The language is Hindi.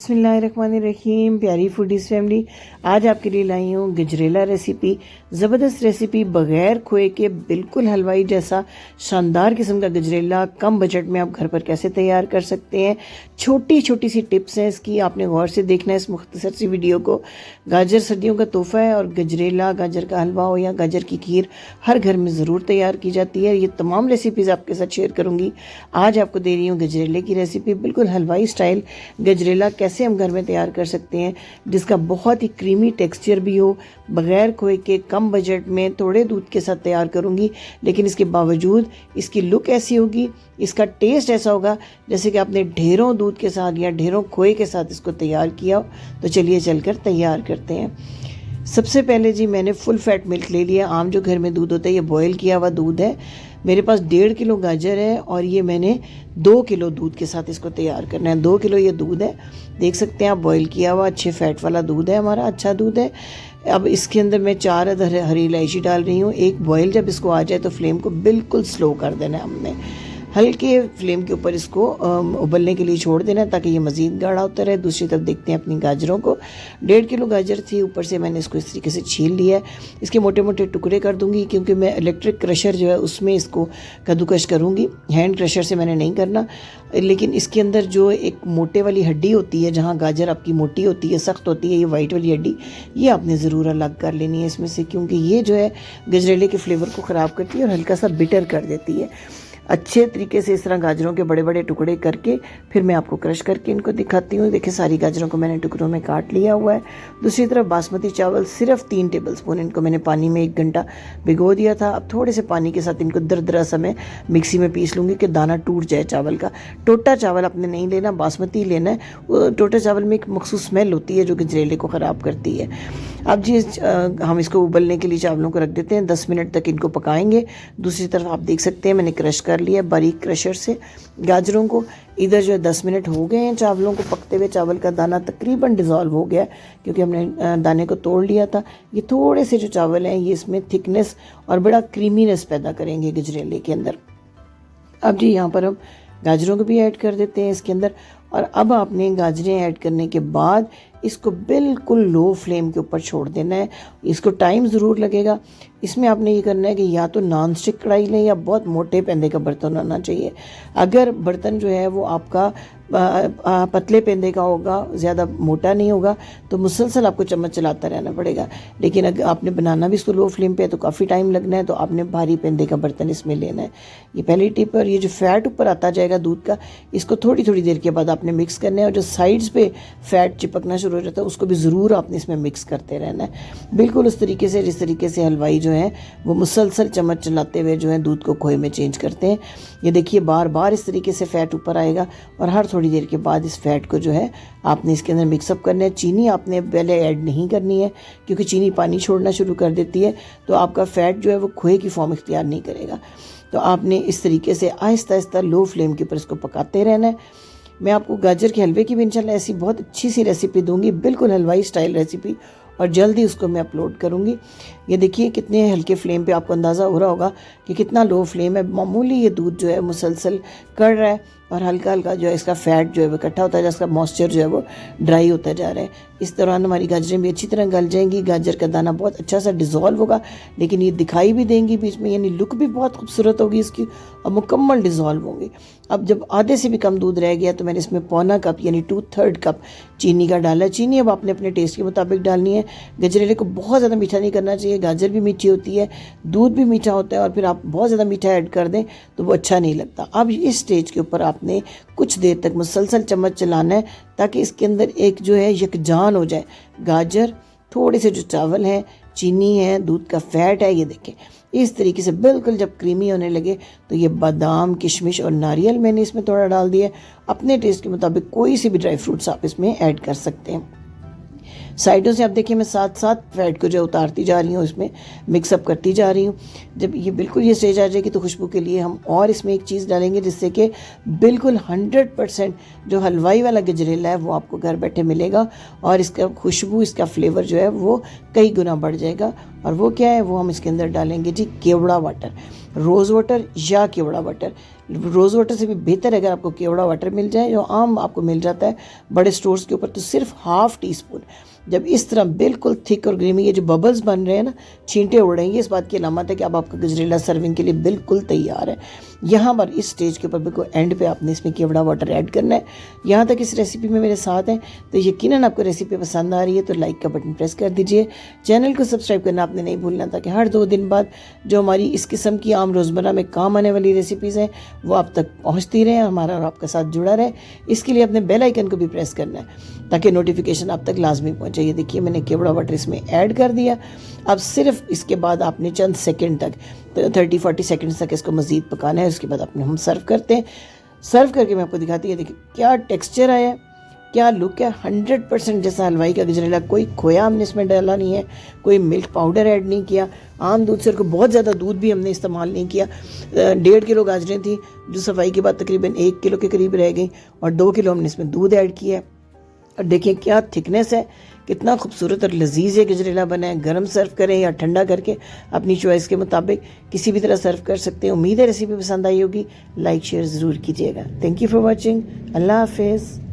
बिस्मिल्लाहिर्रहमानिर्रहीम। प्यारी फूडीज़ फैमिली, आज आपके लिए लाई हूँ गजरेला रेसिपी। ज़बरदस्त रेसिपी, बग़ैर खोए के बिल्कुल हलवाई जैसा शानदार किस्म का गजरेला कम बजट में आप घर पर कैसे तैयार कर सकते हैं। छोटी छोटी सी टिप्स हैं इसकी, आपने गौर से देखना है इस मुख्तसर सी वीडियो को। गाजर सर्दियों का तोहफ़ा है और गजरेला, गाजर का हलवा हो या गाजर की खीर हर घर में ज़रूर तैयार की जाती है। ये तमाम रेसिपीज़ आपके साथ शेयर करूँगी। आज आपको दे रही हूँ गजरेले की रेसिपी, बिल्कुल हलवाई स्टाइल गजरेला कैसे हम घर में तैयार कर सकते हैं, जिसका बहुत ही क्रीमी टेक्सचर भी हो, बग़ैर खोए के, कम बजट में, थोड़े दूध के साथ तैयार करूँगी। लेकिन इसके बावजूद इसकी लुक ऐसी होगी, इसका टेस्ट ऐसा होगा जैसे कि आपने ढेरों दूध के साथ या ढेरों खोए के साथ इसको तैयार किया हो। तो चलिए चलकर तैयार करते हैं। सबसे पहले जी मैंने फुल फैट मिल्क ले लिया। आम जो घर में दूध होता है, ये बॉयल किया हुआ दूध है। मेरे पास 1.5 किलो गाजर है और ये मैंने 2 किलो दूध के साथ इसको तैयार करना है। 2 किलो ये दूध है, देख सकते हैं आप, बॉयल किया हुआ अच्छे फैट वाला दूध है हमारा, अच्छा दूध है। अब इसके अंदर मैं 4 अदर हरी इलायची डाल रही हूँ। एक बॉयल जब इसको आ जाए तो फ्लेम को बिल्कुल स्लो कर देना है हमने, हल्के फ्लेम के ऊपर इसको उबलने के लिए छोड़ देना है ताकि ये मज़ीद गाढ़ा होता रहे। दूसरी तरफ देखते हैं अपनी गाजरों को। 1.5 किलो गाजर थी, ऊपर से मैंने इसको इस तरीके से छील लिया है। इसके मोटे मोटे टुकड़े कर दूंगी क्योंकि मैं इलेक्ट्रिक क्रशर जो है उसमें इसको कद्दूकश करूंगी, हैंड क्रशर से मैंने नहीं करना। लेकिन इसके अंदर जो एक मोटे वाली हड्डी होती है, जहाँ गाजर आपकी मोटी होती है, सख्त होती है, ये वाइट वाली हड्डी, ये आपने ज़रूर अलग कर लेनी है इसमें से, क्योंकि ये जो है गजरेले के फ्लेवर को ख़राब करती है और हल्का सा बिटर कर देती है। अच्छे तरीके से इस तरह गाजरों के बड़े बड़े टुकड़े करके फिर मैं आपको क्रश करके इनको दिखाती हूँ। देखिए सारी गाजरों को मैंने टुकड़ों में काट लिया हुआ है। दूसरी तरफ बासमती चावल सिर्फ 3 टेबलस्पून, इनको मैंने पानी में 1 घंटा भिगो दिया था। अब थोड़े से पानी के साथ इनको दरदरा सा मैं मिक्सी में पीस लूँगी कि दाना टूट जाए चावल का। टोटा चावल आपने नहीं लेना, बासमती लेना है। टोटा चावल में एक मखसूस स्मेल होती है जो गजरेले को ख़राब करती है। अब जी हम इसको उबलने के लिए चावलों को रख देते हैं, 10 मिनट तक इनको पकाएंगे। दूसरी तरफ आप देख सकते हैं मैंने क्रश कर लिया बारीक क्रशर से गाजरों को। इधर जो है 10 मिनट हो गए हैं चावलों को पकते हुए। चावल का दाना तकरीबन डिज़ोल्व हो गया क्योंकि हमने दाने को तोड़ लिया था। ये थोड़े से जो चावल हैं ये इसमें थिकनेस और बड़ा क्रीमीनेस पैदा करेंगे गजरेले के अंदर। अब जी यहाँ पर हम गाजरों को भी ऐड कर देते हैं इसके अंदर। और अब आपने गाजरें ऐड करने के बाद इसको बिल्कुल लो फ्लेम के ऊपर छोड़ देना है। इसको टाइम ज़रूर लगेगा। इसमें आपने ये करना है कि या तो नॉन स्टिक कढ़ाई लें या बहुत मोटे पेंदे का बर्तन होना चाहिए। अगर बर्तन जो है वो आपका पतले पेंदे का होगा, ज़्यादा मोटा नहीं होगा, तो मुसलसल आपको चम्मच चलाता रहना पड़ेगा। लेकिन अगर आपने बनाना भी इसको लो फ्लेम पे है तो काफ़ी टाइम लगना है, तो आपने भारी पेंदे का बर्तन इसमें लेना है। ये पहली टिप। और ये जो फैट ऊपर आता जाएगा दूध का, इसको थोड़ी थोड़ी देर के बाद आपने मिक्स करना है। और जो साइड्स पे फैट चिपकना शुरू हो जाता है उसको भी ज़रूर आपने इसमें मिक्स करते रहना है, बिल्कुल उस तरीके से जिस तरीके से हलवाई जो है वो मुसलसल चम्मच चलाते हुए जो है दूध को खोए में चेंज करते हैं। ये देखिए बार बार इस तरीके से फ़ैट ऊपर आएगा और हर थोड़ी देर के बाद इस फैट को जो है आपने इसके अंदर मिक्सअप करना है। चीनी आपने पहले ऐड नहीं करनी है क्योंकि चीनी पानी छोड़ना शुरू कर देती है, तो आपका फ़ैट जो है वो खोए की फॉर्म इख्तियार नहीं करेगा। तो आपने इस तरीके से आहिस्ता आहिस्ता लो फ्लेम के ऊपर इसको पकाते रहना है। मैं आपको गाजर के हलवे की भी इंशाल्लाह ऐसी बहुत अच्छी सी रेसिपी दूंगी, बिल्कुल हलवाई स्टाइल रेसिपी, और जल्दी उसको मैं अपलोड करूंगी। ये देखिए कितने हल्के फ्लेम पे, आपको अंदाज़ा हो रहा होगा कि कितना लो फ्लेम है। मामूली ये दूध जो है मुसलसल कड़ रहा है और हल्का हल्का जो है इसका फ़ैट जो है वो इकट्ठा होता है, जिसका मॉइस्चर जो है वो ड्राई होता जा रहा है। इस दौरान हमारी गाजरें भी अच्छी तरह गल जाएंगी, गाजर का दाना बहुत अच्छा सा डिज़ोल्व होगा, लेकिन ये दिखाई भी देंगी बीच में, यानी लुक भी बहुत खूबसूरत होगी इसकी और मुकम्मल डिज़ोल्व होंगी। अब जब आधे से भी कम दूध रह गया तो मैंने इसमें 1/4 कप यानी 2/3 कप चीनी का डाला। चीनी अब आपने अपने टेस्ट के मुताबिक डालनी है। गजरेले को बहुत ज़्यादा मीठा नहीं करना चाहिए, गाजर भी मीठी होती है, दूध भी मीठा होता है, और फिर आप बहुत ज़्यादा मीठा ऐड कर दें तो वो अच्छा नहीं लगता। अब इस स्टेज के ऊपर आपने कुछ देर तक मुसलसल चम्मच चलाना है ताकि इसके अंदर एक जो है यकजान हो जाए गाजर, थोड़े से जो चावल हैं, चीनी है, दूध का फैट है। ये देखें इस तरीके से बिल्कुल जब क्रीमी होने लगे तो ये बादाम, किशमिश और नारियल मैंने इसमें थोड़ा डाल दिया। अपने टेस्ट के मुताबिक कोई सी भी ड्राई फ्रूट्स आप इसमें ऐड कर सकते हैं। साइडों से आप देखिए मैं साथ साथ फैट को जो उतारती जा रही हूँ, इसमें मिक्सअप करती जा रही हूँ। जब ये बिल्कुल ये स्टेज आ जाएगी तो खुशबू के लिए हम और इसमें एक चीज़ डालेंगे जिससे कि बिल्कुल 100% जो हलवाई वाला गजरेला है वो आपको घर बैठे मिलेगा और इसका खुशबू, इसका फ्लेवर जो है वो कई गुना बढ़ जाएगा। और वो क्या है, वो हम इसके अंदर डालेंगे जी केवड़ा वाटर। रोज़ वाटर या केवड़ा वाटर। रोज़ वाटर से भी बेहतर है अगर आपको केवड़ा वाटर मिल जाए, जो आम आपको मिल जाता है बड़े स्टोर्स के ऊपर, तो सिर्फ हाफ़ टी स्पून। जब इस तरह बिल्कुल थिक और ग्रेमी ये जो बबल्स बन रहे हैं ना, छींटे उड़ रहे हैं, ये इस बात की अलामत है कि अब आपका गजरेला सर्विंग के लिए बिल्कुल तैयार है। यहाँ पर इस स्टेज के ऊपर बिल्कुल एंड पे आपने इसमें केवड़ा वाटर ऐड करना है। यहाँ तक इस रेसिपी में मेरे साथ हैं तो यकीनन आपको रेसिपी पसंद आ रही है तो लाइक का बटन प्रेस कर दीजिए। चैनल को सब्सक्राइब करना आपने नहीं भूलना, ताकि हर 2 दिन बाद जो हमारी इस किस्म की आम रोज़मर्रा में काम आने वाली रेसिपीज़ हैं वो आप तक पहुँचती रहें, हमारा और आपका साथ जुड़ा रहे। इसके लिए अपने बेल आइकन को भी प्रेस करना है ताकि नोटिफिकेशन आप तक लाजमी पहुँचे। ये देखिए मैंने केवड़ा वाटर इसमें ऐड कर दिया। अब सिर्फ इसके बाद आपने चंद सेकंड तक, 30-40 सेकंड तक इसको मज़ीद पकाना है। उसके बाद अपने हम सर्व करते हैं। सर्व करके मैं आपको दिखाती है, देखिए क्या टेक्सचर आया है, क्या लुक है। 100% जैसा हलवाई का गजरेला। कोई खोया हमने इसमें डाला नहीं है, कोई मिल्क पाउडर ऐड नहीं किया, आम दूध से बहुत ज़्यादा दूध भी हमने इस्तेमाल नहीं किया। 1.5 किलो गाजरें थी जो सफाई के बाद तकरीबन 1 किलो के करीब रह गई, और 2 किलो हमने इसमें दूध ऐड किया। और देखिए क्या थिकनेस है, कितना खूबसूरत और लजीज है गजरेला बना है। गर्म सर्व करें या ठंडा करके अपनी चॉइस के मुताबिक किसी भी तरह सर्व कर सकते हैं। उम्मीद है रेसिपी पसंद आई होगी। लाइक शेयर ज़रूर कीजिएगा। Thank you for watching. अल्लाह हाफिज़।